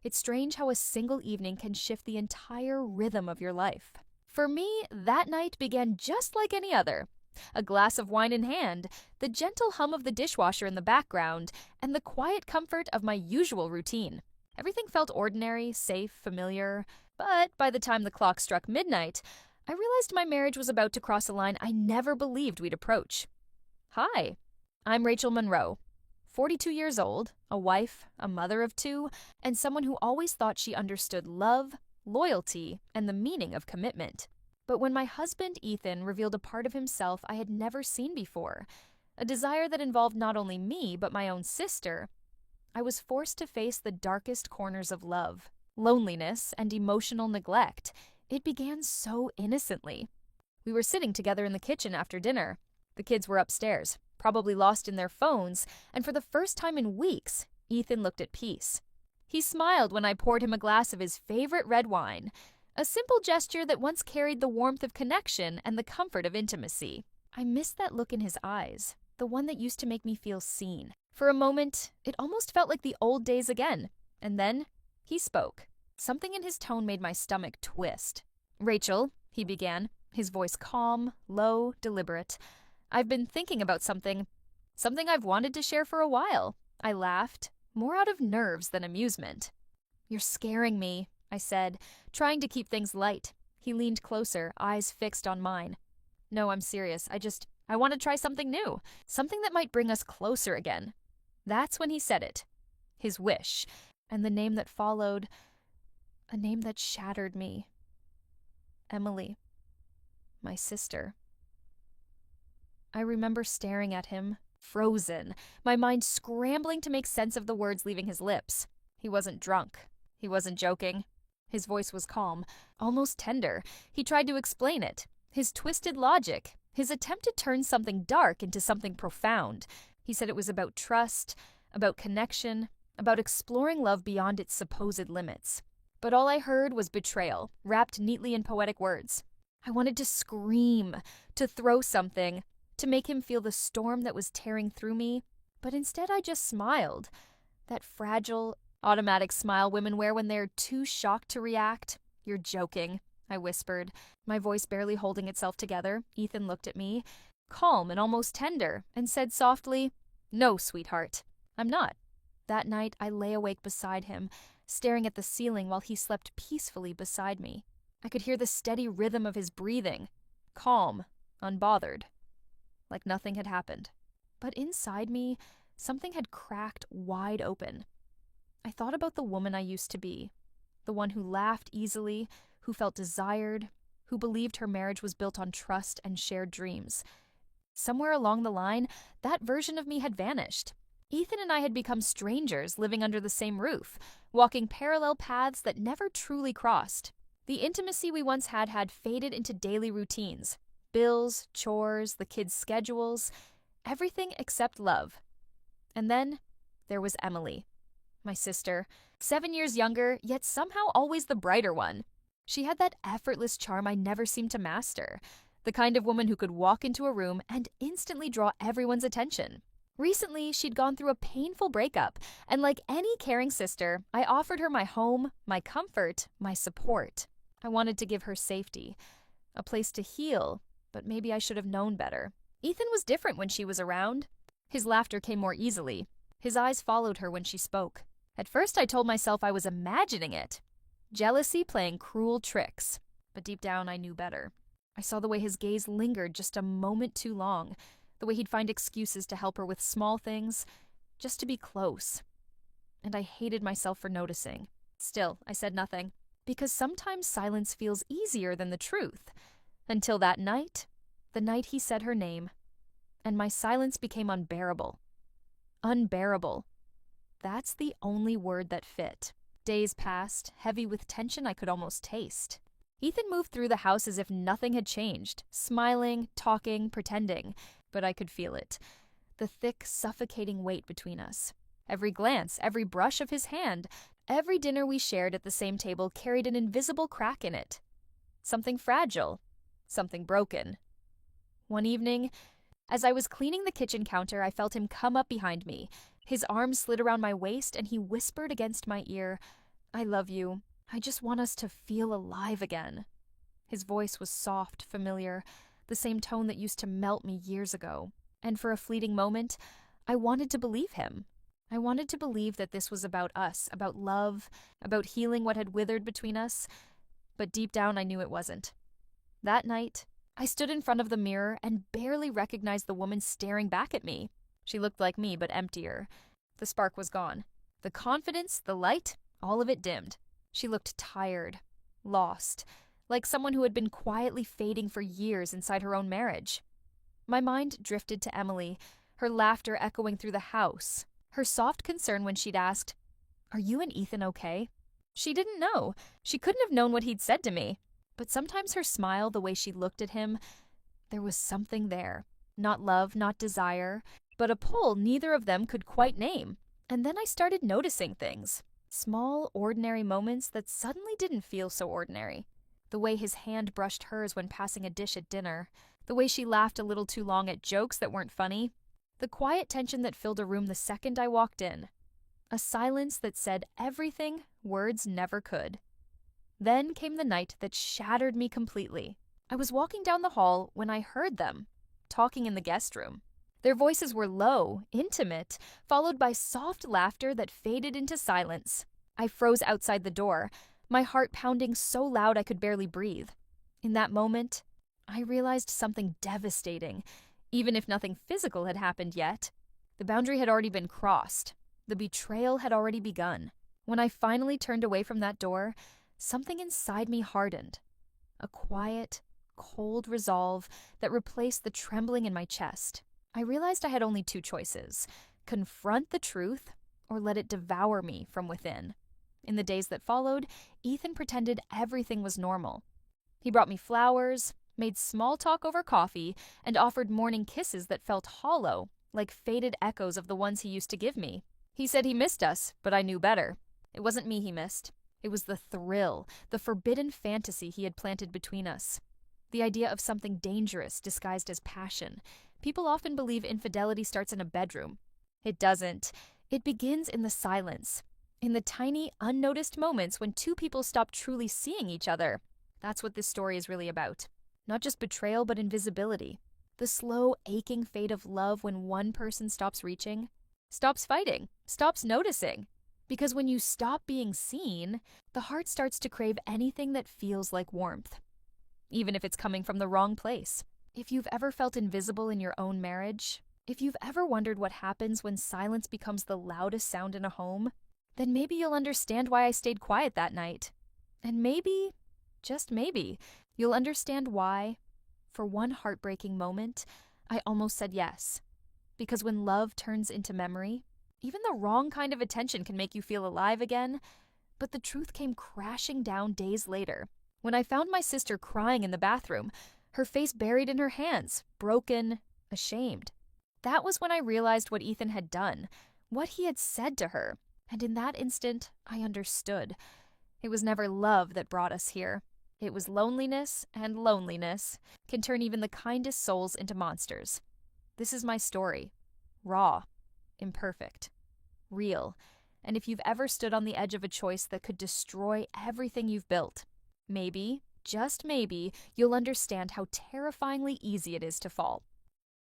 It's strange how a single evening can shift the entire rhythm of your life. For me, that night began just like any other. A glass of wine in hand, the gentle hum of the dishwasher in the background, and the quiet comfort of my usual routine. Everything felt ordinary, safe, familiar, but by the time the clock struck midnight, I realized my marriage was about to cross a line I never believed we'd approach. Hi, I'm Rachel Monroe, 42 years old, a wife, a mother of two, and someone who always thought she understood love, loyalty, and the meaning of commitment. But when my husband, Ethan, revealed a part of himself I had never seen before, a desire that involved not only me but my own sister, I was forced to face the darkest corners of love, loneliness, and emotional neglect. It began so innocently. We were sitting together in the kitchen after dinner. The kids were upstairs, probably lost in their phones, and for the first time in weeks, Ethan looked at peace. He smiled when I poured him a glass of his favorite red wine, a simple gesture that once carried the warmth of connection and the comfort of intimacy. I missed that look in his eyes, the one that used to make me feel seen. For a moment, it almost felt like the old days again. And then, he spoke. Something in his tone made my stomach twist. "Rachel," he began, his voice calm, low, deliberate. "I've been thinking about something I've wanted to share for a while." I laughed, more out of nerves than amusement. "You're scaring me," I said, trying to keep things light. He leaned closer, eyes fixed on mine. "No, I'm serious. I want to try something new, something that might bring us closer again." That's when he said it. His wish, and the name that followed, a name that shattered me. Emily. My sister. I remember staring at him, frozen, my mind scrambling to make sense of the words leaving his lips. He wasn't drunk. He wasn't joking. His voice was calm, almost tender. He tried to explain it. His twisted logic, his attempt to turn something dark into something profound. He said it was about trust, about connection, about exploring love beyond its supposed limits. But all I heard was betrayal, wrapped neatly in poetic words. I wanted to scream, to throw something, to make him feel the storm that was tearing through me, but instead I just smiled. That fragile, automatic smile women wear when they're too shocked to react. "You're joking," I whispered, my voice barely holding itself together. Ethan looked at me, calm and almost tender, and said softly, "No, sweetheart, I'm not." That night, I lay awake beside him, staring at the ceiling while he slept peacefully beside me. I could hear the steady rhythm of his breathing, calm, unbothered, like nothing had happened. But inside me, something had cracked wide open. I thought about the woman I used to be, the one who laughed easily, who felt desired, who believed her marriage was built on trust and shared dreams. Somewhere along the line, that version of me had vanished. Ethan and I had become strangers living under the same roof, walking parallel paths that never truly crossed. The intimacy we once had faded into daily routines. Bills, chores, the kids' schedules, everything except love. And then there was Emily, my sister, 7 years younger, yet somehow always the brighter one. She had that effortless charm I never seemed to master, the kind of woman who could walk into a room and instantly draw everyone's attention. Recently, she'd gone through a painful breakup, and like any caring sister, I offered her my home, my comfort, my support. I wanted to give her safety, a place to heal, but maybe I should have known better. Ethan was different when she was around. His laughter came more easily. His eyes followed her when she spoke. At first, I told myself I was imagining it. Jealousy playing cruel tricks. But deep down, I knew better. I saw the way his gaze lingered just a moment too long, the way he'd find excuses to help her with small things, just to be close. And I hated myself for noticing. Still, I said nothing, because sometimes silence feels easier than the truth. Until that night, the night he said her name, and my silence became unbearable. Unbearable. That's the only word that fit. Days passed, heavy with tension I could almost taste. Ethan moved through the house as if nothing had changed, smiling, talking, pretending, but I could feel it. The thick, suffocating weight between us. Every glance, every brush of his hand, every dinner we shared at the same table carried an invisible crack in it. Something fragile, something broken. One evening, as I was cleaning the kitchen counter, I felt him come up behind me. His arm slid around my waist and he whispered against my ear, I love you. I just want us to feel alive again." His voice was soft, familiar, the same tone that used to melt me years ago. And for a fleeting moment, I wanted to believe him. I wanted to believe that this was about us, about love, about healing what had withered between us. But deep down, I knew it wasn't. That night, I stood in front of the mirror and barely recognized the woman staring back at me. She looked like me, but emptier. The spark was gone. The confidence, the light, all of it dimmed. She looked tired, lost, like someone who had been quietly fading for years inside her own marriage. My mind drifted to Emily, her laughter echoing through the house, her soft concern when she'd asked, "Are you and Ethan okay?" She didn't know. She couldn't have known what he'd said to me. But sometimes her smile, the way she looked at him, there was something there. Not love, not desire, but a pull neither of them could quite name. And then I started noticing things. Small, ordinary moments that suddenly didn't feel so ordinary. The way his hand brushed hers when passing a dish at dinner. The way she laughed a little too long at jokes that weren't funny. The quiet tension that filled a room the second I walked in. A silence that said everything words never could. Then came the night that shattered me completely. I was walking down the hall when I heard them, talking in the guest room. Their voices were low, intimate, followed by soft laughter that faded into silence. I froze outside the door, my heart pounding so loud I could barely breathe. In that moment, I realized something devastating. Even if nothing physical had happened yet, the boundary had already been crossed. The betrayal had already begun. When I finally turned away from that door, something inside me hardened. A quiet, cold resolve that replaced the trembling in my chest. I realized I had only two choices: confront the truth or let it devour me from within. In the days that followed, Ethan pretended everything was normal. He brought me flowers, made small talk over coffee, and offered morning kisses that felt hollow, like faded echoes of the ones he used to give me. He said he missed us, but I knew better. It wasn't me he missed. It was the thrill, the forbidden fantasy he had planted between us. The idea of something dangerous disguised as passion. People often believe infidelity starts in a bedroom. It doesn't. It begins in the silence, in the tiny, unnoticed moments when two people stop truly seeing each other. That's what this story is really about. Not just betrayal, but invisibility. The slow, aching fate of love when one person stops reaching, stops fighting, stops noticing. Because when you stop being seen, the heart starts to crave anything that feels like warmth, even if it's coming from the wrong place. If you've ever felt invisible in your own marriage, if you've ever wondered what happens when silence becomes the loudest sound in a home, then maybe you'll understand why I stayed quiet that night. And maybe, just maybe, you'll understand why, for one heartbreaking moment, I almost said yes. Because when love turns into memory, even the wrong kind of attention can make you feel alive again. But the truth came crashing down days later, when I found my sister crying in the bathroom, her face buried in her hands, broken, ashamed. That was when I realized what Ethan had done, what he had said to her, and in that instant, I understood. It was never love that brought us here. It was loneliness, and loneliness can turn even the kindest souls into monsters. This is my story. Raw, imperfect, real, and if you've ever stood on the edge of a choice that could destroy everything you've built, maybe, just maybe, you'll understand how terrifyingly easy it is to fall.